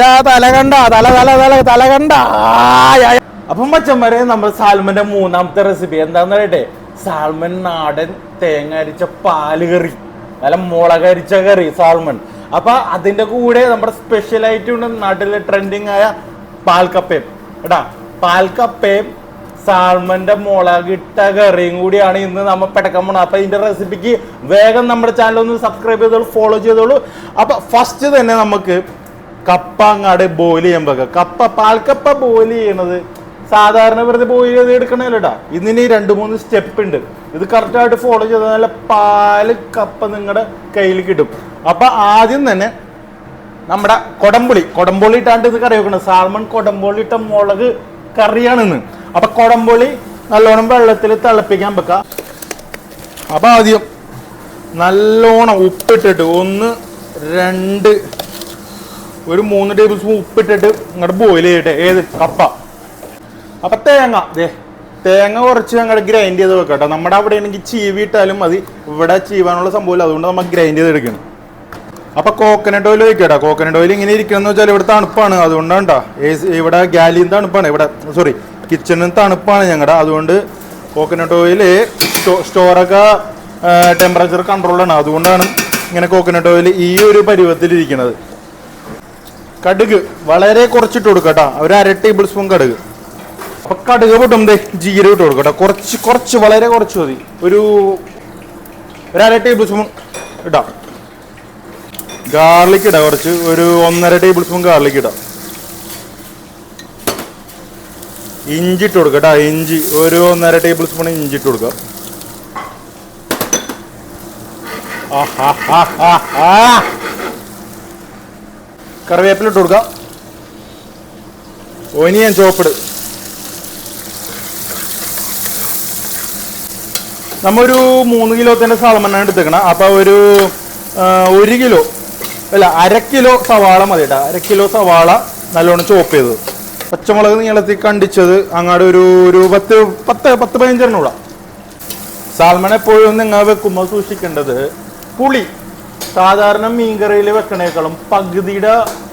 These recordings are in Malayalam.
തല കണ്ട തല കണ്ട. അപ്പം മച്ചന്മാരെ, നമ്മൾ സാൽമന്റെ മൂന്നാമത്തെ റെസിപ്പി എന്താന്ന് പറയട്ടെ, സാൽമൺ നാടൻ തേങ്ങ അരിച്ച പാല് കറി, നല്ല മുളകരിച്ച കറി സാൽമൺ. അപ്പൊ അതിന്റെ കൂടെ നമ്മുടെ സ്പെഷ്യൽ ആയിട്ട് നാട്ടിലെ ട്രെൻഡിങ് ആയ പാൽക്കപ്പയും കേട്ടാ. പാൽക്കപ്പയും സാൽമന്റെ മുളകിട്ട കറിയും കൂടിയാണ് ഇന്ന് നമ്മൾ പെടക്കാൻ പോണത്. അപ്പൊ ഇതിന്റെ റെസിപ്പിക്ക് വേഗം നമ്മുടെ ചാനൽ ഒന്ന് സബ്സ്ക്രൈബ് ചെയ്തോളൂ, ഫോളോ ചെയ്തോളൂ. അപ്പൊ ഫസ്റ്റ് തന്നെ നമുക്ക് കപ്പ അങ്ങാട് ബോയിൽ ചെയ്യാൻ വെക്കാം. പാൽക്കപ്പ ബോയിൽ ചെയ്യണത് സാധാരണ വെറുതെ ബോയിൽ ചെയ്ത് എടുക്കണല്ലോട്ടാ. ഇതിന് 2-3 സ്റ്റെപ്പ് ഉണ്ട്. ഇത് കറക്റ്റായിട്ട് ഫോളോ ചെയ്താൽ നല്ല പാല് കപ്പ നിങ്ങളുടെ കയ്യിൽ കിട്ടും. അപ്പൊ ആദ്യം തന്നെ നമ്മുടെ കൊടംപുളി ഇട്ടാണ്ട് ഇത് കറി വെക്കണം. സാൽമൺ കൊടംപുളി ഇട്ട മുളക് കറിയാണിന്ന്. അപ്പൊ കൊടംപുളി നല്ലോണം വെള്ളത്തിൽ തിളപ്പിക്കാൻ വെക്കാം. അപ്പൊ ആദ്യം നല്ലോണം ഉപ്പിട്ടിട്ട് 1, 2, ഒരു 3 ടേബിൾ സ്പൂൺ ഉപ്പിട്ടിട്ട് ഇങ്ങോട്ട് ബോയിൽ ചെയ്യട്ടെ. ഏത് കപ്പ. അപ്പൊ തേങ്ങ കുറച്ച് അങ്ങോട്ട് ഗ്രൈൻഡ് ചെയ്ത് വെക്കട്ടെ. നമ്മുടെ അവിടെ ആണെങ്കിൽ ചീവിട്ടാലും മതി, ഇവിടെ ചീവാനുള്ള സംഭവമില്ല, അതുകൊണ്ട് നമ്മൾ ഗ്രൈൻഡ് ചെയ്ത് എടുക്കണം. അപ്പൊ കോക്കനട്ട് ഓയിൽ ഒഴിക്കട്ടെ. കോക്കനട്ട് ഓയിൽ ഇങ്ങനെ ഇരിക്കണമെന്ന് വെച്ചാൽ ഇവിടെ തണുപ്പാണ്, അതുകൊണ്ടാണ് കേട്ടോ. ഇവിടെ ഗാലിയും തണുപ്പാണ്, ഇവിടെ കിച്ചണിൽ തണുപ്പാണ് ഞങ്ങളുടെ, അതുകൊണ്ട് കോക്കനട്ട് ഓയിൽ സ്റ്റോറൊക്കെ ടെമ്പറേച്ചർ കൺട്രോളാണ്, അതുകൊണ്ടാണ് ഇങ്ങനെ കോക്കനട്ട് ഓയിൽ ഈ ഒരു പരുവത്തിലിരിക്കുന്നത്. കടുക് വളരെ കുറച്ചിട്ട് കൊടുക്കട്ടോ, ഒരു 1/2 ടേബിൾ സ്പൂൺ കടുക്. അപ്പൊ കടുക് പൊട്ടും ജീരകം ഇട്ട് കൊടുക്കട്ടോ, കുറച്ച് വളരെ കുറച്ച് മതി, ഒരു 1/2 ടേബിൾ സ്പൂൺ ഇടാം. ഗാർലിക് ഇടാം കുറച്ച്, ഒരു 1.5 ടേബിൾ സ്പൂൺ ഗാർലിക് ഇടാം. ഇഞ്ചി ഇട്ട് കൊടുക്കട്ടോ, ഇഞ്ചി ഒരു 1.5 ടേബിൾ സ്പൂൺ ഇഞ്ചി ഇട്ട് കൊടുക്കുക. കറിവേപ്പില ഇട്ട് കൊടുക്കുക. ഒനിയൻ ചോപ്പിട്. നമ്മൊരു 3 കിലോത്തിന്റെ സാൽമണ്ണാണ് എടുത്തേക്കണം. അപ്പൊ ഒരു 1 കിലോ അല്ല 1/2 കിലോ സവാള മതി കേട്ടോ. 1/2 കിലോ സവാള നല്ലോണം ചോപ്പ് ചെയ്തത്. പച്ചമുളക് നീളത്തിൽ കണ്ടിച്ചത് അങ്ങാട് ഒരു 10-15 ഇടാം. സാൽമൺ എപ്പോഴും നിങ്ങൾ വെക്കുമ്പോൾ സൂക്ഷിക്കേണ്ടത് പുളി. സാധാരണ മീൻകറിയിൽ വെക്കണേക്കാളും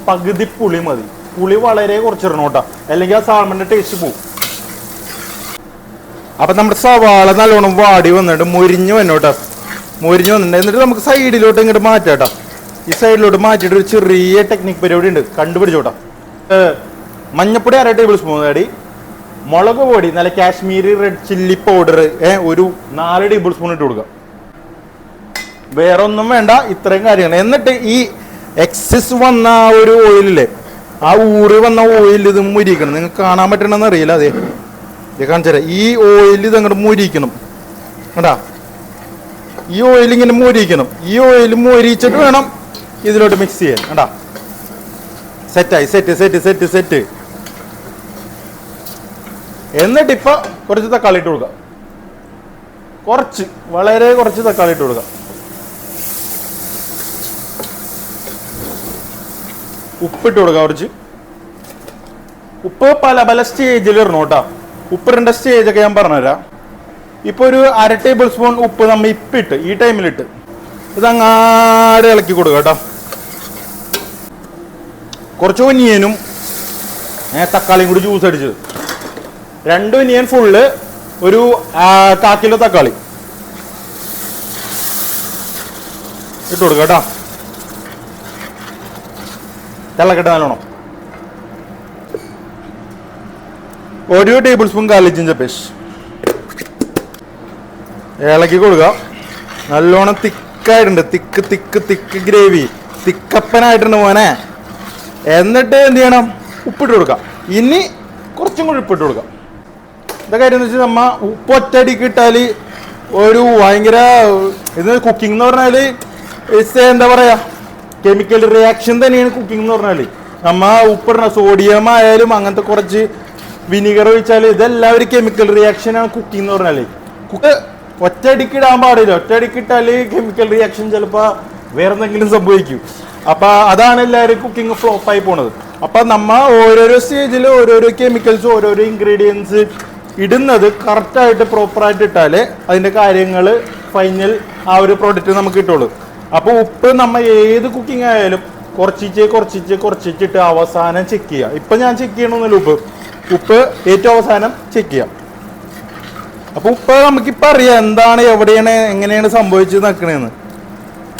പകുതി പുളി മതി. പുളി വളരെ കുറച്ചിടണം കേട്ടോ, അല്ലെങ്കിൽ ആ സാൽമണിന്റെ ടേസ്റ്റ് പോകും. അപ്പൊ നമ്മുടെ സവാള നല്ലോണം വാടി വന്നിട്ട് മുരിഞ്ഞു വന്നോട്ടോ, മുരിഞ്ഞു വന്നിട്ടുണ്ട്. എന്നിട്ട് നമുക്ക് സൈഡിലോട്ട് ഇങ്ങോട്ട് മാറ്റാം കേട്ടോ. ഈ സൈഡിലോട്ട് മാറ്റിയിട്ട് ഒരു ചെറിയ ടെക്നിക് പരിപാടി ഉണ്ട്, കണ്ടുപിടിച്ചോട്ടോ. മഞ്ഞപ്പൊടി 1/2 ടേബിൾ സ്പൂൺ അടി, മുളക് പൊടി നല്ല കാശ്മീരി റെഡ് ചില്ലി പൗഡർ ഒരു 4 ടേബിൾ സ്പൂൺ ഇട്ട് കൊടുക്കുക. വേറെ ഒന്നും വേണ്ട, ഇത്രയും കാര്യങ്ങൾ. എന്നിട്ട് ഈ എക്സസ് വന്ന ആ ഒരു ഓയിലില്ലേ, ആ ഊറി വന്ന ഓയിൽ ഇത് മുരിക്കണം. നിങ്ങൾക്ക് കാണാൻ പറ്റണമെന്ന് അറിയില്ല, അതെ കാണിച്ചു തരാം. ഈ ഓയിൽ ഇത് അങ്ങോട്ട് മുരിക്കണം കേട്ടാ. ഈ ഓയിൽ ഇങ്ങനെ മുരിക്കണം. ഈ ഓയിൽ മുരിച്ചിട്ട് വേണം ഇതിലോട്ട് മിക്സ് ചെയ്യാൻ കേട്ടാ. സെറ്റായി, സെറ്റ്. എന്നിട്ട് ഇപ്പൊ കുറച്ച് തക്കാളി ഇട്ട് കൊടുക്കുക. വളരെ കുറച്ച് തക്കാളി ഇട്ട് കൊടുക്കുക. ഉപ്പിട്ട് കൊടുക്കുക കുറച്ച്. ഉപ്പ് പല സ്റ്റേജിൽ ഇടണം കേട്ടോ. ഉപ്പ് 2 സ്റ്റേജൊക്കെ ഞാൻ പറഞ്ഞുതരാം. ഇപ്പൊ ഒരു 1/2 ടേബിൾ സ്പൂൺ ഉപ്പ് നമ്മൾ ഇപ്പിട്ട് ഈ ടൈമിലിട്ട് ഇത് അങ്ങാട് ഇളക്കി കൊടുക്കുക കേട്ടോ. കുറച്ച് ഒനിയനും തക്കാളിയും കൂടി ജ്യൂസ് അടിച്ചത്, 2 ഒനിയൻ ഫുള്ള്, ഒരു 1/4 കിലോ തക്കാളി ഇട്ട് കൊടുക്കുക കേട്ടോ. തിളക്കട്ടെ നല്ലോണം. 1 table spoon garlic ginger paste ഇളക്കി കൊടുക്കുക. നല്ലോണം തിക്കായിട്ടുണ്ട്, തിക്ക് ഗ്രേവി, തിക്കപ്പനായിട്ടുണ്ട് മോനെ. എന്നിട്ട് എന്ത് ചെയ്യണം, ഉപ്പിട്ട് കൊടുക്കുക. ഇനി കുറച്ചും കൂടി ഉപ്പിട്ട് കൊടുക്കുക. എന്താ കാര്യം എന്ന് വെച്ചാൽ നമ്മ ഉപ്പ് ഒറ്റയടിക്ക് ഇട്ടാൽ ഒരു ഭയങ്കര ഇത് കുക്കിംഗ് എന്ന് പറഞ്ഞാൽ എന്താ പറയാ, കെമിക്കൽ റിയാക്ഷൻ തന്നെയാണ് കുക്കിംഗ് എന്ന് പറഞ്ഞാൽ. നമ്മ ഉപ്പിടണ സോഡിയം ആയാലും അങ്ങനത്തെ കുറച്ച് വിനീഗർ ഒഴിച്ചാൽ ഇതെല്ലാവരും കെമിക്കൽ റിയാക്ഷനാണ് കുക്കിംഗ് എന്ന് പറഞ്ഞാൽ. കുക്ക് ഒറ്റയടിക്ക് ഇടാൻ പാടില്ല. ഒറ്റയടിക്ക് ഇട്ടാൽ കെമിക്കൽ റിയാക്ഷൻ ചിലപ്പോൾ വേറെ എന്തെങ്കിലും സംഭവിക്കും. അപ്പൊ അതാണ് എല്ലാവരും കുക്കിംഗ് ഫ്ലോപ്പായി പോണത്. അപ്പൊ നമ്മ ഓരോരോ സ്റ്റേജിൽ ഓരോരോ കെമിക്കൽസ്, ഓരോരോ ഇൻഗ്രീഡിയൻസ് ഇടുന്നത് കറക്റ്റായിട്ട് പ്രോപ്പറായിട്ട് ഇട്ടാലേ അതിന്റെ കാര്യങ്ങൾ ഫൈനൽ ആ ഒരു പ്രോഡക്റ്റ് നമുക്ക് കിട്ടുള്ളൂ. അപ്പോൾ ഉപ്പ് നമ്മ ഏത് കുക്കിംഗ് ആയാലും കുറച്ചിട്ട് അവസാനം ചെക്ക് ചെയ്യാം. ഇപ്പം ഞാൻ ചെക്ക് ചെയ്യണമെന്നില്ല. ഉപ്പ് ഏറ്റവും അവസാനം ചെക്ക് ചെയ്യാം. അപ്പോൾ ഉപ്പ് നമുക്കിപ്പോൾ അറിയാം എന്താണ്, എവിടെയാണ്, എങ്ങനെയാണ് സംഭവിച്ചത് നിൽക്കണേന്ന്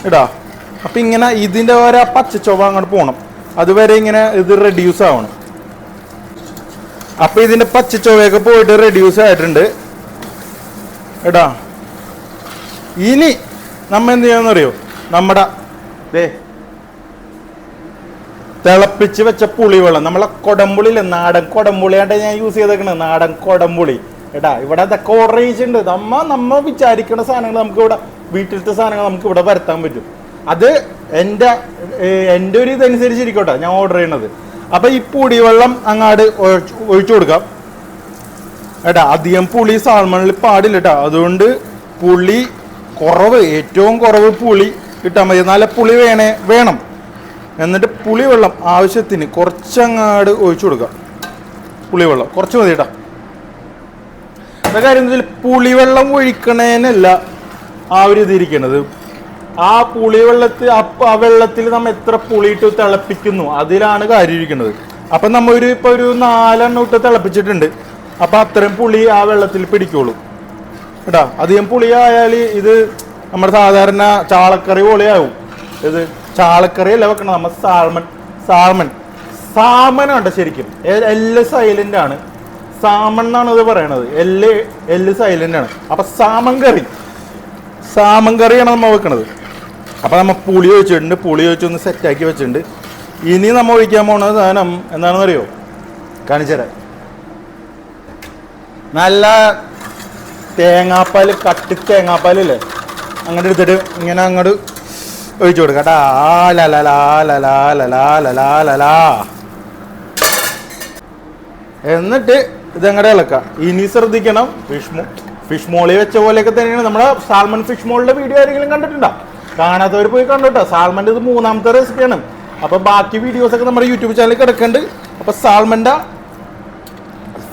ഇടാ. അപ്പം ഇങ്ങനെ ഇതിൻ്റെ ഓരോ പച്ചച്ചൊവ്വ അങ്ങോട്ട് പോകണം. അതുവരെ ഇങ്ങനെ ഇത് റെഡ്യൂസ് ആവണം. അപ്പം ഇതിൻ്റെ പച്ചച്ചൊവ്വയൊക്കെ പോയിട്ട് റെഡ്യൂസ് ആയിട്ടുണ്ട് എടാ. ഇനി നമ്മൾ എന്ത് ചെയ്യാന്ന് അറിയോ, നമ്മുടെ തിളപ്പിച്ച് വെച്ച പുളിവെള്ളം, നമ്മളെ കൊടംപുളിയില്ലേ, നാടൻ കൊടംപുളിയാണ്ട് ഞാൻ യൂസ് ചെയ്തേക്കണത്, നാടൻ കൊടംപുളി എടാ. ഇവിടെ അതൊക്കെ ഓർഡർ ചെയ്തിട്ടുണ്ട്. നമ്മ വിചാരിക്കുന്ന സാധനങ്ങൾ നമുക്ക് ഇവിടെ, വീട്ടിലത്തെ സാധനങ്ങൾ നമുക്ക് ഇവിടെ വരുത്താൻ പറ്റും. അത് എൻ്റെ ഒരു ഇതനുസരിച്ചിരിക്കട്ടെ ഞാൻ ഓർഡർ ചെയ്യണത്. അപ്പം ഈ പുളിവെള്ളം അങ്ങാട് ഒഴിച്ചു കൊടുക്കാം എടാ. അധികം പുളി സാൽമണിൽ പാടില്ല കേട്ടോ. അതുകൊണ്ട് പുളി കുറവ്, ഏറ്റവും കുറവ് പുളി ഇട്ടാൽ മതി. നല്ല പുളി വേണം. എന്നിട്ട് പുളിവെള്ളം ആവശ്യത്തിന് കുറച്ചങ്ങാട് ഒഴിച്ചു കൊടുക്കാം. പുളിവെള്ളം കുറച്ച് മതി കേട്ടോ. എന്താ കാര്യം എന്ന് വെച്ചാൽ പുളിവെള്ളം ഒഴിക്കണേനല്ല ആ ഒരു ഇതിരിക്കണത്. ആ പുളിവെള്ളത്തിൽ ആ വെള്ളത്തിൽ നമ്മൾ എത്ര പുളിയിട്ട് തിളപ്പിക്കുന്നു അതിലാണ് കാര്യം ഇരിക്കുന്നത്. അപ്പം നമ്മൾ ഇപ്പോൾ ഒരു 4 എണ്ണം ഇട്ട് തിളപ്പിച്ചിട്ടുണ്ട്. അപ്പം അത്രയും പുളി ആ വെള്ളത്തിൽ പിടിക്കുള്ളൂ കേട്ടാ. അധികം പുളി ആയാൽ ഇത് നമ്മുടെ സാധാരണ ചാളക്കറി പോലെയാവും. ഇത് ചാളക്കറി അല്ല വെക്കണം, നമ്മൾ സാമനാണ് ശരിക്കും. എല്ല് സൈലന്റ് ആണ്, സാമൺ എന്നാണ് ഇത് പറയണത്. എല്ല് സൈലന്റ് ആണ്. അപ്പം സാമൻ കറിയാണ് നമ്മൾ വെക്കണത്. അപ്പം നമ്മൾ പുളി ഒഴിച്ചിട്ടുണ്ട്. പുളി ഒഴിച്ചൊന്ന് സെറ്റാക്കി വെച്ചിട്ടുണ്ട്. ഇനി നമ്മൾ ഒഴിക്കാൻ പോണ സാധനം എന്താണെന്ന് അറിയോ, കാണിച്ചു തരാം. നല്ല തേങ്ങാപ്പാൽ, കട്ടി തേങ്ങാപ്പാലല്ലേ, അങ്ങോട്ട് എടുത്തിട്ട് ഇങ്ങനെ അങ്ങോട്ട് ഒഴിച്ചു കൊടുക്കാം കേട്ടാ. എന്നിട്ട് ഇതങ്ങടെ ഇളക്കാം. ഇനി ശ്രദ്ധിക്കണം, ഫിഷ് മോളി വെച്ച പോലെയൊക്കെ തന്നെയാണ് നമ്മുടെ സാൽമൺ ഫിഷ് മോളിന്റെ വീഡിയോ ആരെങ്കിലും കണ്ടിട്ടുണ്ടോ? കാണാത്തവർ പോയി കണ്ടോട്ടോ. സാൽമൻ്റെ ഇത് 3ാമത്തെ റെസിപ്പിയാണ്. അപ്പോൾ ബാക്കി വീഡിയോസൊക്കെ നമ്മുടെ യൂട്യൂബ് ചാനലിൽ കിടക്കുന്നുണ്ട്. അപ്പോൾ സാൽമൻ്റെ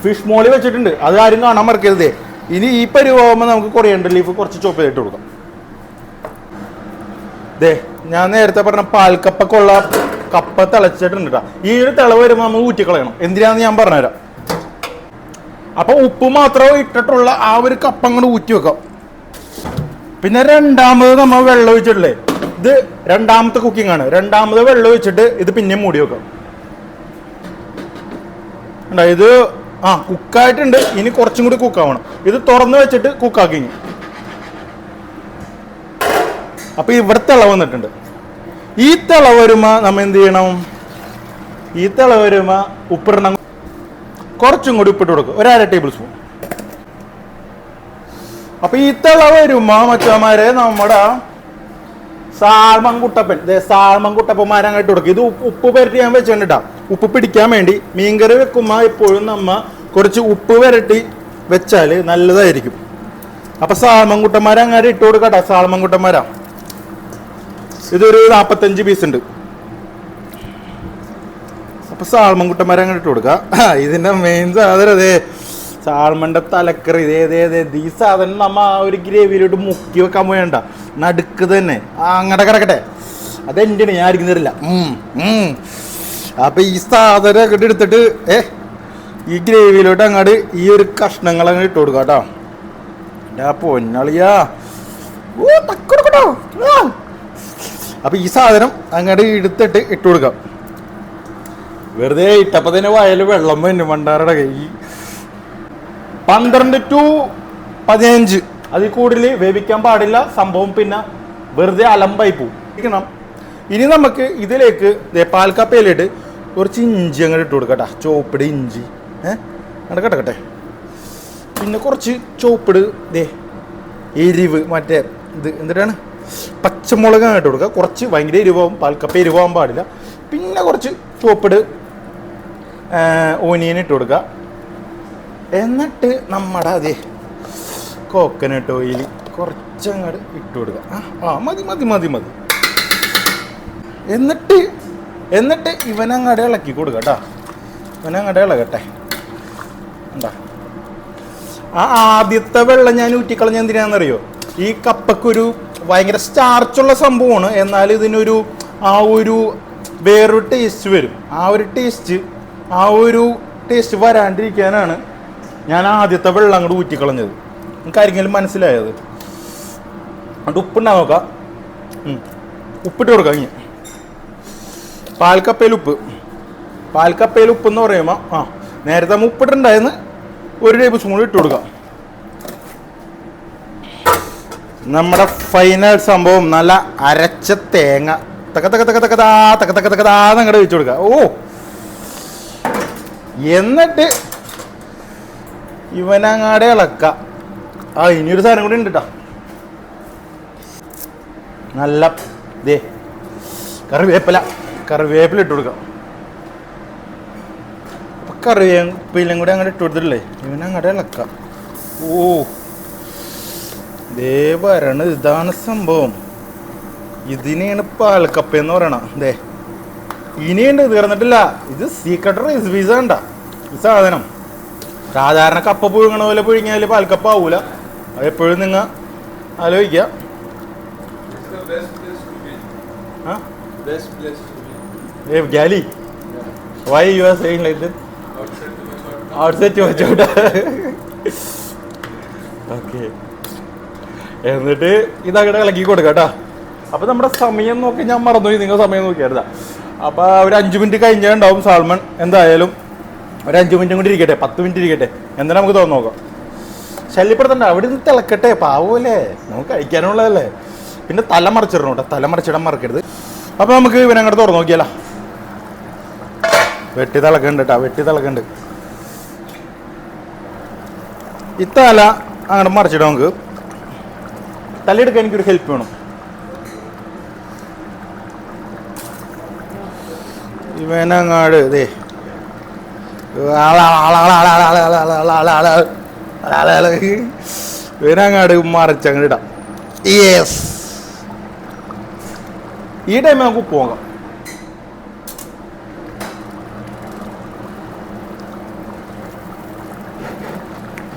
ഫിഷ് മോളി വെച്ചിട്ടുണ്ട്, അത് ആരും കാണാൻ മറക്കരുതേ. ഇനി ഈ പരിവാകുമ്പോൾ നമുക്ക് കൊറിയൻഡർ ലീഫ് കുറച്ച് ചോപ്പ് ചെയ്തിട്ട് കൊടുക്കാം. ഞാൻ നേരത്തെ പറഞ്ഞ പാൽക്കപ്പൊക്കെയുള്ള കപ്പ തിളച്ചിട്ടുണ്ട് കേട്ടോ. ഈ ഒരു തിളവ് വരുമ്പോൾ നമ്മൾ ഊറ്റിക്കളയണം. എന്തിനാന്ന് ഞാൻ പറഞ്ഞുതരാം. അപ്പോൾ ഉപ്പ് മാത്രമേ ഇട്ടിട്ടുള്ള ആ ഒരു കപ്പ അങ്ങോട്ട് ഊറ്റി വെക്കാം. പിന്നെ രണ്ടാമത് നമ്മൾ വെള്ളം ഒഴിച്ചിട്ടില്ലേ, ഇത് രണ്ടാമത്തെ കുക്കിംഗ് ആണ്. രണ്ടാമത് വെള്ളം ഒഴിച്ചിട്ട് ഇത് പിന്നെ മൂടി വെക്കാം. ഇത് കുക്കായിട്ടുണ്ട്. ഇനി കുറച്ചും കൂടി കുക്കാവണം. ഇത് തുറന്ന് വെച്ചിട്ട് കുക്കാക്കി. അപ്പൊ ഇവിടെ തിള വന്നിട്ടുണ്ട്. ഈ തിള വരുമ്പോ നമ്മ എന്ത് ചെയ്യണം, ഈ തിള വരുമ്പോ ഉപ്പിടണം. കുറച്ചും കൂടി ഉപ്പിട്ട് കൊടുക്കും, 1/2 ടേബിൾ സ്പൂൺ. അപ്പൊ ഈ തിള വരുമ്പോ മച്ചന്മാരെ നമ്മുടെ സാൽമൺ കുട്ടപ്പന്മാരങ്ങോട്ട് കൊടുക്കും. ഇത് ഉപ്പ് പുരട്ടി ഞാൻ വെച്ചിട്ടാ, ഉപ്പ് പിടിക്കാൻ വേണ്ടി. മീൻകറി വെക്കുമ്പോ എപ്പോഴും നമ്മ കുറച്ച് ഉപ്പ് പുരട്ടി വെച്ചാൽ നല്ലതായിരിക്കും. അപ്പൊ സാൽമൺ കുട്ടന്മാരങ്ങനെ ഇട്ട് കൊടുക്കട്ടെ. സാൽമൺ കുട്ടന്മാരാ ഇതൊരു 45 പീസ് ഉണ്ട്. അപ്പൊ സാൽമൺ കുട്ടന്മാരങ്ങനെ ഇട്ട് കൊടുക്കുക. ഇതിന്റെ മെയിൻ സാധനം അതേ സാൽമന്റെ തലക്കറി. ഈ സാധനം നമ്മ ആ ഒരു ഗ്രേവിയിലോട്ട് മുക്കി വെക്കാൻ പോയണ്ട, നടുക്ക് തന്നെ അങ്ങടെ കിടക്കട്ടെ. അതെന്റെയാണ്, ഞാൻ ആയിരിക്കും തരില്ല. അപ്പൊ ഈ സാധനം അങ്ങോട്ട് എടുത്തിട്ട് ഈ ഗ്രേവിയിലോട്ട് അങ്ങോട്ട് ഈ ഒരു കഷ്ണങ്ങൾ അങ്ങോട്ട് ഇട്ട് കൊടുക്കാം കേട്ടോ. പൊന്നളിയാ. അപ്പൊ ഈ സാധനം അങ്ങോട്ട് എടുത്തിട്ട് ഇട്ട് കൊടുക്കാം. വെറുതെ ഇട്ടപ്പോ തന്നെ വയല് വെള്ളം തന്നെ മണ്ടാറുടെ കൈ. 12 to 15 അതിൽ കൂടുതൽ വേവിക്കാൻ പാടില്ല സംഭവം. പിന്നെ വെറുതെ അലമ്പായി പോവും. ഇനി നമുക്ക് ഇതിലേക്ക് പാൽക്കപ്പയിലിട്ട് കുറച്ച് ഇഞ്ചി അങ്ങോട്ട് ഇട്ട് കൊടുക്കട്ടെ. ചോപ്പിട് ഇഞ്ചി അങ്ങനെ കിടക്കട്ടെ. പിന്നെ കുറച്ച് ചോപ്പിട് എരിവ്, മറ്റേ ഇത് എന്തിട്ടാണ് പച്ചമുളക് അങ്ങോട്ട് കൊടുക്കുക. കുറച്ച് ഭയങ്കര എരിവാകും, പാൽക്കപ്പ എരിവാകാൻ പാടില്ല. പിന്നെ കുറച്ച് ചോപ്പിട് ഓനിയൻ ഇട്ട് കൊടുക്കുക. എന്നിട്ട് നമ്മുടെ കോക്കനട്ട് ഓയിൽ കുറച്ചങ്ങോട്ട് ഇട്ട് കൊടുക്കുക. മതി മതി മതി മതി. എന്നിട്ട് ഇവനങ്ങടെ ഇളക്കി കൊടുക്കുക കേട്ടോ. ഇവനങ്ങടെ ഇളകട്ടെ. എന്താ ആദ്യത്തെ വെള്ളം ഞാൻ ഊറ്റിക്കളഞ്ഞ എന്തിനാണെന്നറിയോ, ഈ കപ്പക്കൊരു ഭയങ്കര സ്റ്റാർച്ചുള്ള സംഭവമാണ്. എന്നാൽ ഇതിനൊരു ആ ഒരു വേറൊരു ടേസ്റ്റ് വരും. ആ ഒരു ടേസ്റ്റ് വരാണ്ടിരിക്കാനാണ് ഞാൻ ആദ്യത്തെ വെള്ളം അങ്ങോട്ട് ഊറ്റിക്കളഞ്ഞത്. നിങ്ങൾക്ക് ആരെങ്കിലും മനസ്സിലായത്? അതുകൊണ്ട് ഉപ്പുണ്ടാ നോക്കാം. ഉപ്പിട്ട് കൊടുക്കാം. ഇങ്ങനെ പാൽക്കപ്പയിൽ ഉപ്പ് എന്ന് പറയുമ്പോൾ നേരത്തെ ഉപ്പിട്ടുണ്ടായിരുന്നു, 1 ടേബിൾ സ്പൂൺ ഇട്ട് കൊടുക്കാം. നമ്മുടെ ഫൈനൽ സംഭവം നല്ല അരച്ച തേങ്ങ അങ്ങോട്ട് വെച്ച് കൊടുക്കുക. എന്നിട്ട് ഇവനങ്ങാടെ ഇളക്കാം. ഇനിയൊരു സാധനം കൂടി ഉണ്ട് കേട്ടോ. നല്ല കറിവേപ്പില ഇട്ട് കൊടുക്കാം. അപ്പൊ കറിവേപ്പിലും കൂടി അങ്ങോട്ട് ഇട്ട് കൊടുത്തിട്ടില്ലേ, ഇവനങ്ങോട്ട് ഇളക്കാം. വരണം. ഇതാണ് സംഭവം. ഇതിനെയാണ് പാൽക്കപ്പ എന്ന് പറയണം. ഇനിയുണ്ട്, തീർന്നിട്ടില്ല. ഇത് സീക്രട്ട് റെസിപ്പീസ് വേണ്ട ഈ സാധനം. സാധാരണ കപ്പ പുഴുങ്ങണ പോലെ പുഴുങ്ങിയാൽ പാൽക്കപ്പ ആവൂല. അതെപ്പോഴും നിങ്ങൾ ആലോചിക്കുക. Gali, why you are saying like that? Outside to watch out. Okay. എന്നിട്ട് ഇതങ്ങോട്ട് ഇളക്കി കൊടുക്കാം കേട്ടോ. അപ്പോൾ നമ്മുടെ സമയം നോക്കി ഞാൻ മറന്നുപോയി, നിങ്ങൾ സമയം നോക്കിയായിരുന്നാ. അപ്പോൾ ഒരു 5 മിനിറ്റ് കഴിഞ്ഞാൽ ഉണ്ടാവും സാൽമൺ. എന്തായാലും ഒരു 5 മിനിറ്റും കൂടി ഇരിക്കട്ടെ, 10 മിനിറ്റ് ഇരിക്കട്ടെ, എന്താ നമുക്ക് തോന്നുന്നു നോക്കാം. ശല്യപ്പെടുത്തണ്ട, അവിടെ നിന്ന് തിളക്കട്ടെ. പാവല്ലേ, നമുക്ക് കഴിക്കാനുള്ളതല്ലേ. പിന്നെ തല മറിച്ചിടണം കേട്ടോ, തല മറിച്ചിടാൻ മറക്കരുത്. അപ്പോൾ നമുക്ക് ഇവനങ്ങോട്ട് തുറന്നു നോക്കിയാലോ. വെട്ടി തിളക്കുന്നുണ്ട്. ഈ തല അങ്ങോട്ട് മറിച്ചിടാം. നമുക്ക് തലയെടുക്കാൻ എനിക്കൊരു ഹെൽപ്പ് വേണം. ഇവനങ്ങാട് ഇവനങ്ങാട് മറിച്ചങ്ങോട്ട് ഇടാം. യെസ്, ഈ ടൈമിൽ നമുക്ക് പോകാം.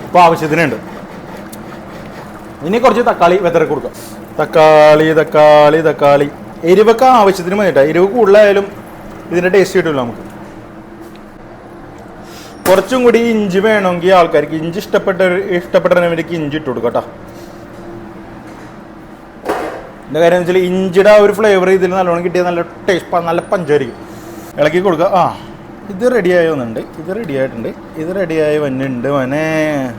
ഇപ്പൊ ആവശ്യത്തിനുണ്ട്. ഇനി കുറച്ച് തക്കാളി വെതറി കൊടുക്കാം. തക്കാളി എരിവൊക്കെ ആവശ്യത്തിന് മതിട്ടാ. എരിവ് കൂടുതലായാലും ഇതിന്റെ ടേസ്റ്റ് കിട്ടില്ല നമുക്ക്. കുറച്ചും കൂടി ഇഞ്ചി വേണമെങ്കിൽ ആൾക്കാർക്ക്, ഇഞ്ചി ഇഷ്ടപ്പെട്ടവർക്ക് ഇഞ്ചി ഇട്ട് കൊടുക്കാം കേട്ടോ. എൻ്റെ കാര്യം എന്ന് വെച്ചാൽ ഇഞ്ചിയുടെ ആ ഒരു ഫ്ലേവർ ഇതിൽ നല്ലോണം കിട്ടിയാൽ നല്ല ടേസ്റ്റ്, നല്ല പഞ്ചായിരിക്കും. ഇളക്കി കൊടുക്കുക. ഇത് റെഡിയായി വന്നിട്ടുണ്ട്, ഇത് റെഡിയായി വന്നിട്ടുണ്ട് മോനെ.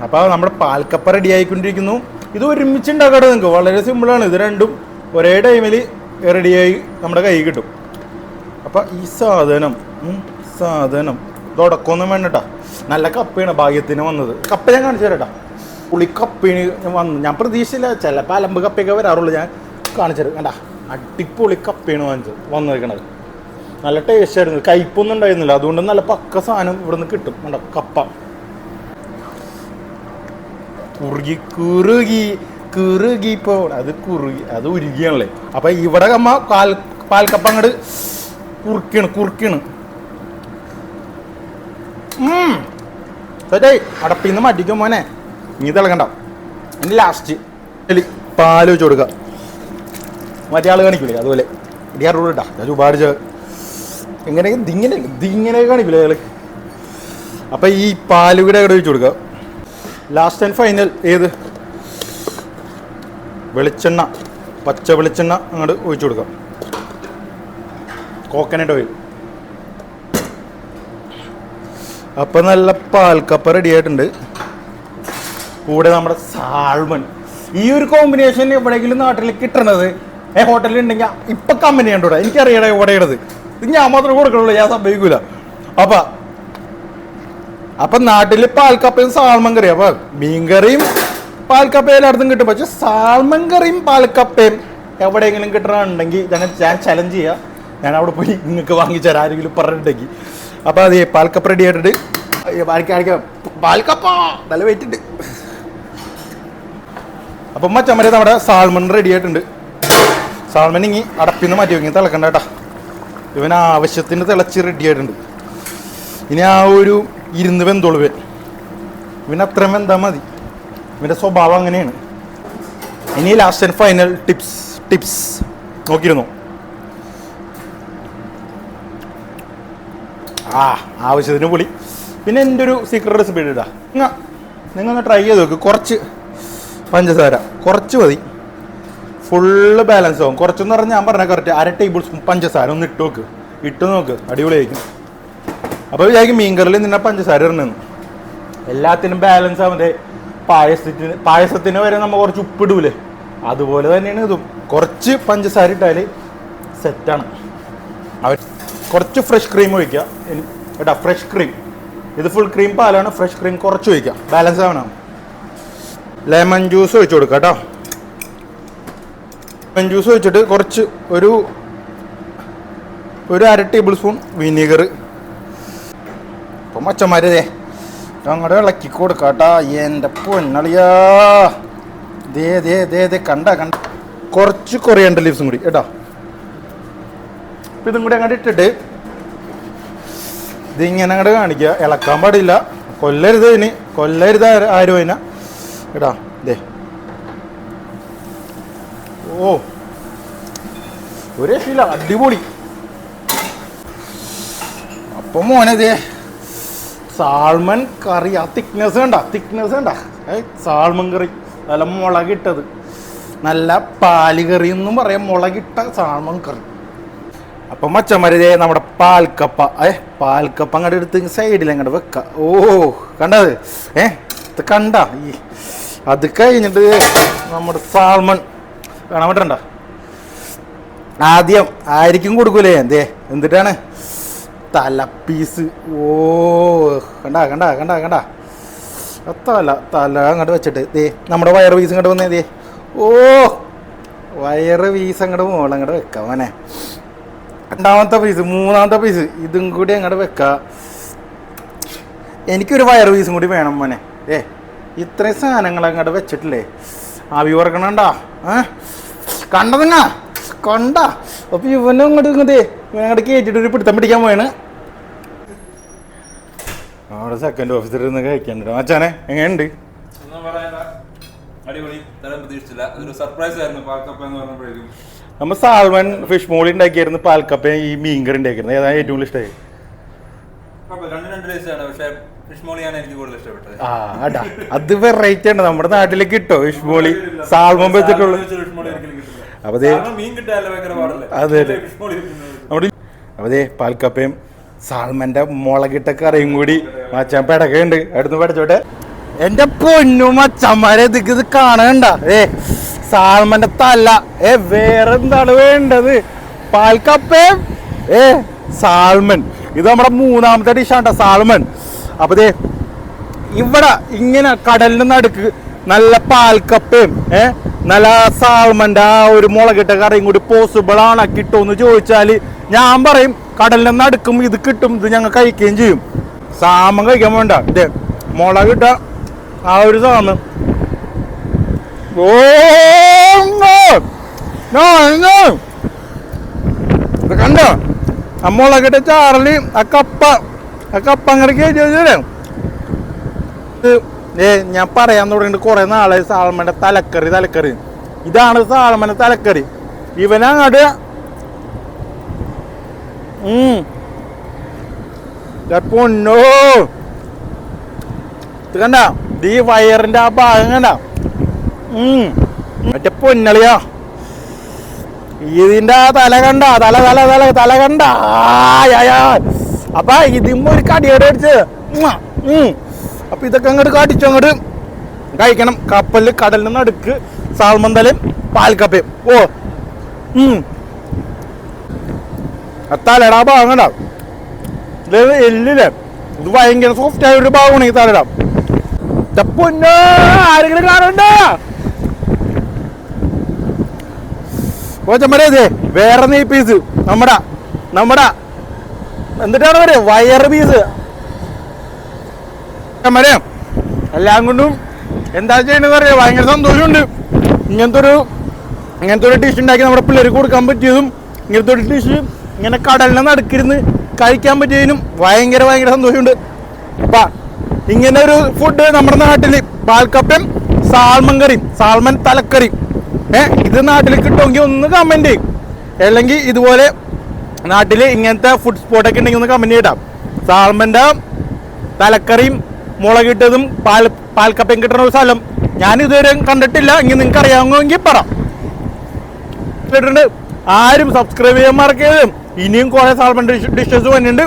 അപ്പോൾ നമ്മുടെ പാൽക്കപ്പ റെഡി ആയിക്കൊണ്ടിരിക്കുന്നു. ഇത് ഒരുമിച്ച് ഉണ്ടാക്കാട്ടെ നിങ്ങൾക്ക്, വളരെ സിമ്പിളാണ്. ഇത് രണ്ടും ഒരേ ടൈമിൽ റെഡിയായി നമ്മുടെ കൈ കിട്ടും. അപ്പം ഈ സാധനം തുടക്കമൊന്നും വേണ്ടട്ടാ. നല്ല കപ്പയാണ് ഭാഗ്യത്തിന് വന്നത്. കപ്പ ഞാൻ കാണിച്ചു തരാം കേട്ടോ. പുളിക്കപ്പയാണ് വന്നു. ഞാൻ പ്രതീക്ഷിച്ചില്ല, ചിലപ്പോൾ അലമ്പ് കപ്പയൊക്കെ വരാറുള്ളൂ. ഞാൻ കാണിച്ചു തരാം. കണ്ടാ, അടിപൊളി കപ്പയാണ് വന്നിരിക്കണത്. നല്ല ടേസ്റ്റ് ആയിരുന്നു, കയ്പൊന്നും ഉണ്ടായിരുന്നില്ല. അതുകൊണ്ട് നല്ല പക്ക സാധനം ഇവിടെ നിന്ന് കിട്ടും. കണ്ടോ, കപ്പ കുറുകി ഇപ്പോൾ അത് ഉരുകിയാണല്ലേ. അപ്പം ഇവിടെ അമ്മ പാൽക്കപ്പ അങ്ങോട്ട് കുറുക്കിയാണ്. ശരി, അടപ്പിന്ന് മാറ്റിക്കും മോനെ. നീ തിളക്കണ്ട. ഇനി ലാസ്റ്റ് പാല് വെച്ച് കൊടുക്കുക. മറ്റേ ആൾ കാണിക്കൂലേ അതുപോലെ ഇടിയാറോട് ഇട്ടാ. ഞാൻ ഒരുപാട് ഇതിങ്ങനെ കാണിക്കൂലേ അയാൾ. അപ്പം ഈ പാലുകൂടെ അവിടെ വെച്ച് കൊടുക്കുക. ലാസ്റ്റ് ആൻഡ് ഫൈനൽ വെളിച്ചെണ്ണ, പച്ച വെളിച്ചെണ്ണ അങ്ങോട്ട് ഒഴിച്ചു കൊടുക്കാം. Coconut oil. അപ്പം നല്ല പാൽക്കപ്പ റെഡി ആയിട്ടുണ്ട്. കൂടെ നമ്മുടെ സാൽമൺ. ഈ ഒരു കോമ്പിനേഷൻ എവിടെയെങ്കിലും നാട്ടിൽ കിട്ടണത് ഹോട്ടലിൽ ഉണ്ടെങ്കിൽ ഇപ്പം കമ്പനി കണ്ടൂടാ. എനിക്കറിയണ എവിടെയാണത്. ഇത് ഞാൻ മാത്രമേ കൊടുക്കണുള്ളൂ, ഞാൻ സംഭവിക്കൂല. അപ്പം നാട്ടിൽ പാൽക്കപ്പയും സാൽമൺ കറിയും. അപ്പം മീൻകറിയും പാൽക്കപ്പയും എല്ലായിടത്തും കിട്ടും. പക്ഷെ സാൽമൺ കറിയും പാൽക്കപ്പയും എവിടെയെങ്കിലും കിട്ടണമെന്നുണ്ടെങ്കിൽ ഞാൻ ചലഞ്ച് ചെയ്യാം. ഞാൻ അവിടെ പോയി നിങ്ങൾക്ക് വാങ്ങിച്ചാൽ ആരെങ്കിലും പറഞ്ഞിട്ടുണ്ടെങ്കിൽ. അപ്പോൾ അത് പാൽക്കപ്പ റെഡി ആയിട്ടുണ്ട്. പാൽക്കപ്പ നല്ല വെയിറ്റ് ഉണ്ട്. അപ്പം മച്ചമ്മരെ നമ്മുടെ സാൽമൺ റെഡി ആയിട്ടുണ്ട്. സാൽമൺ ഇനി അടപ്പിന്ന് മാറ്റി വെക്കി, തിളക്കണ്ട കേട്ടാ. ഇവൻ ആവശ്യത്തിന് തിളച്ച് റെഡി ആയിട്ടുണ്ട്. ഇനി ആ ഒരു ഇരുന്ന് വെന്തോളുവൻ. ഇവനത്രയും വെന്താൽ മതി. ഇവൻ്റെ സ്വഭാവം അങ്ങനെയാണ്. ഇനി ലാസ്റ്റ് ആൻഡ് ഫൈനൽ ടിപ്സ് നോക്കിയിരുന്നു. ആവശ്യത്തിന് പുളി. പിന്നെ എൻ്റെ ഒരു സീക്രട്ട് റെസിപ്പി ഇടാ, നിങ്ങൾ ഒന്ന് ട്രൈ ചെയ്ത് നോക്ക്. കുറച്ച് പഞ്ചസാര, കുറച്ച് മതി, ഫുള്ള് ബാലൻസ് ആവും. കുറച്ചെന്ന് പറഞ്ഞാൽ ഞാൻ പറഞ്ഞാൽ കറക്റ്റ് 1/2 ടേബിൾ സ്പൂൺ പഞ്ചസാര ഒന്ന് ഇട്ട് നോക്ക്, അടിപൊളിയായിരിക്കും. അപ്പോൾ വിചാരിക്കും മീൻകറിൽ നിന്നെ പഞ്ചസാര ഇടണമെന്ന്. എല്ലാത്തിനും ബാലൻസ് ആവുന്നത്. പായസത്തിന് വരെ നമ്മൾ കുറച്ച് ഉപ്പിടൂലേ, അതുപോലെ തന്നെയാണ് ഇതും. കുറച്ച് പഞ്ചസാര ഇട്ടാൽ സെറ്റാണ്. കുറച്ച് ഫ്രഷ് ക്രീം ഒഴിക്കുക കേട്ടോ, ഫ്രഷ് ക്രീം. ഇത് ഫുൾ ക്രീം പാലാണ്, ഫ്രഷ് ക്രീം കുറച്ച് ഒഴിക്കുക, ബാലൻസ് ആവണം. ലെമൺ ജ്യൂസ് ഒഴിച്ചു കൊടുക്കുക കേട്ടോ. ലെമൺ ജ്യൂസ് ഒഴിച്ചിട്ട് കുറച്ച് ഒരു 1/2 ടേബിൾ സ്പൂൺ വിനീഗർ. അപ്പം മച്ചന്മാരേ അങ്ങോട്ട് ഇളക്കി കൊടുക്കുക കേട്ടോ. എൻ്റെ പൊന്നളിയാ, ദേ കണ്ട കുറച്ച് കൊറിയാണ്ടർ ലീവ്സും കൂടി കേട്ടോ. അപ്പം ഇതും കൂടി അങ്ങോട്ട് ഇട്ടിട്ട് ഇതിങ്ങനെ അങ്ങോട്ട് കാണിക്കുക, ഇളക്കാൻ പാടില്ല, കൊല്ലരുത് ആരും അതിനെ കേട്ടോ. ദേ ഒരു രക്ഷയില്ല, അടിപൊളി. അപ്പം മോനെ ദേ സാൾമൺ കറി, ആ തിക്നെസ് കണ്ട സാൾമൺ കറി, നല്ല മുളകിട്ടത്, നല്ല പാല് കറി എന്നും പറയാം, മുളകിട്ട സാൾമൺ കറി. അപ്പം മച്ചന്മാരെ നമ്മുടെ പാൽക്കപ്പ അങ്ങോട്ട് എടുത്ത് സൈഡിൽ അങ്ങോട്ട് വെക്കാം. കണ്ടത് ഇത് കണ്ട. അത് കഴിഞ്ഞിട്ട് നമ്മുടെ സാൾമൺ കാണാൻ പറ്റണ്ട, ആദ്യം ആയിരിക്കും കൊടുക്കൂലേ എന്നിട്ടാണ് തലപ്പീസ്. കണ്ട തല അങ്ങോട്ട് വെച്ചിട്ട് നമ്മുടെ വയറ് പീസ് ഇങ്ങോട്ട് വന്നേ. വയറ് പീസ് അങ്ങോട്ട് അങ്ങോട്ട് വെക്കാം മോനെ. രണ്ടാമത്തെ പീസ്, മൂന്നാമത്തെ പീസ് ഇതും കൂടി അങ്ങോട്ട് വെക്കാം. എനിക്കൊരു വയറ് പീസും കൂടി വേണം മോനെ. ഇത്രയും സാധനങ്ങൾ അങ്ങോട്ട് വെച്ചിട്ടില്ലേ, ആവി പറക്കണണ്ടാ കണ്ടതങ്ങ കണ്ട. അപ്പൊ ഇവനും ഇവനങ്ങോട്ട് കയറ്റിട്ട് ഒരു പിടുത്തം പിടിക്കാൻ പോയാണ്. അവിടെ സെക്കൻഡ് ഓഫീസർ ഇരുന്ന് കഴിക്കണ്ട മച്ചാനെ. എങ്ങനെയുണ്ട്? നമ്മൾ സാൽമൺ ഫിഷ് മോളി ഉണ്ടാക്കിയായിരുന്നു, പാൽക്കപ്പ ഈ മീൻകറി ഉണ്ടാക്കിയിരുന്നു. ഏതാണ് ഏറ്റവും കൂടുതൽ ഇഷ്ടമായി? അത് വെറൈറ്റി ആണ്, നമ്മുടെ നാട്ടിലേക്ക് കിട്ടോ ഫിഷ് മോളി സാൽമൺ വെച്ചിട്ടുള്ളു. അതെ അതെ പാൽക്കപ്പയും സാൽമന്റെ മുളകിട്ട കറിയും കൂടി മച്ചാൻ പെടക്കുണ്ട്. അടുത്ത് പഠിച്ചോട്ടെ. എന്റെ പൊന്നു മച്ചന്മാരെ, ഇത് കാണണ്ട. സാൽമന്റെ തല. വേറെന്താണ് വേണ്ടത്? പാൽക്കപ്പയും സാൽമൺ. ഇത് നമ്മുടെ മൂന്നാമത്തെ ഡിഷാണ് സാൽമൺ. അപ്പൊ ഇവിടെ ഇങ്ങനെ കടലിന്റെ നടുക്ക് നല്ല പാൽക്കപ്പയും നല്ല സാൽമന്റെ ആ ഒരു മുളകിട്ട കറിയും കൂടി പോസിബിൾ ആണ്, കിട്ടുമെന്ന് ചോദിച്ചാല് ഞാൻ പറയും കടലിന്റെ നടുക്കും ഇത് കിട്ടും, ഇത് ഞങ്ങൾ കഴിക്കുകയും ചെയ്യും. സാമൻ കഴിക്കാൻ വേണ്ട, മുളകിട്ട ആ ഒരു സാമൻ. ഇത് കണ്ടോ ആ മുളകിട്ട ചാറല്, ആ കപ്പ അങ്ങോട്ട് കയറ്റി. ഞാൻ പറയാൻ തുടങ്ങിയിട്ട് കുറെ നാളെ സാൽമന്റെ തലക്കറി. ഇതാണ് സാൽമന്റെ തലക്കറി. ഇവനങ്ങോട്ട് പൊന്നോ ഇത് കണ്ട, ഈ വയറിന്റെ ആ ഭാഗം കണ്ട മറ്റേ പൊന്നളിയാ. ഇതിന്റെ തല കണ്ട, തല കണ്ട. അപ്പൊ ഇതിമ്മ ഒരു കടിയോടെ അടിച്ച്. അപ്പൊ ഇതൊക്കെ അങ്ങോട്ട് കാട്ടിച്ചങ്ങോട്ട് കഴിക്കണം. കപ്പലിൽ കടലിൽ നിന്ന് നടുക്ക് സാൽമൺ തലയും പാൽക്കപ്പയും. തലയുടെ ആ ഭാഗം കണ്ട, ഇത് എല്ലില്ലേ, ഇത് ഭയങ്കര സോഫ്റ്റ് ആയ ഒരു ഭാഗമാണ് ഈ തലയുടെ. പൊന്നോ ആരെങ്കിലും കാണണ്ട. കോച്ചമ്മരേ വേറെ നെയ് പീസ് നമ്മുടെ എന്നിട്ടാണ് പറയാ വയറ് പീസ്. മരം എല്ലാം കൊണ്ടും എന്താ ചെയ്യണെന്ന് പറയാ, ഭയങ്കര സന്തോഷമുണ്ട്. ഇങ്ങനത്തെ ഒരു ഡിഷ് ഉണ്ടാക്കി നമ്മുടെ പിള്ളേർക്ക് കൊടുക്കാൻ പറ്റിയതും, ഇങ്ങനത്തെ ഒരു ഡിഷ് ഇങ്ങനെ കടലിനെ നടുക്കിരുന്ന് കഴിക്കാൻ പറ്റിയതിനും ഭയങ്കര സന്തോഷമുണ്ട്. അപ്പൊ ഇങ്ങനെ ഒരു ഫുഡ് നമ്മുടെ നാട്ടിൽ പാൽക്കപ്പയും സാൽമൺ കറിയും, സാൽമൺ തലക്കറി, ഇത് നാട്ടിൽ കിട്ടുമെങ്കിൽ ഒന്ന് കമന്റ് ചെയ്യും. അല്ലെങ്കിൽ ഇതുപോലെ നാട്ടിൽ ഇങ്ങനത്തെ ഫുഡ് സ്പോട്ടൊക്കെ ഉണ്ടെങ്കിൽ ഒന്ന് കമന്റ് ചെയ്താം. സാൽമന്റെ തലക്കറിയും മുളകിട്ടതും പാൽക്കപ്പയും കിട്ടുന്ന ഒരു സ്ഥലം ഞാൻ ഇതുവരെ കണ്ടിട്ടില്ല. ഇനി നിങ്ങൾക്ക് അറിയാമെങ്കിൽ പറ. ആരും സബ്സ്ക്രൈബ് ചെയ്യാൻ മറക്കരുത്. ഇനിയും കുറെ സാൽമൺ ഡിഷസ് വന്നിട്ടുണ്ട്.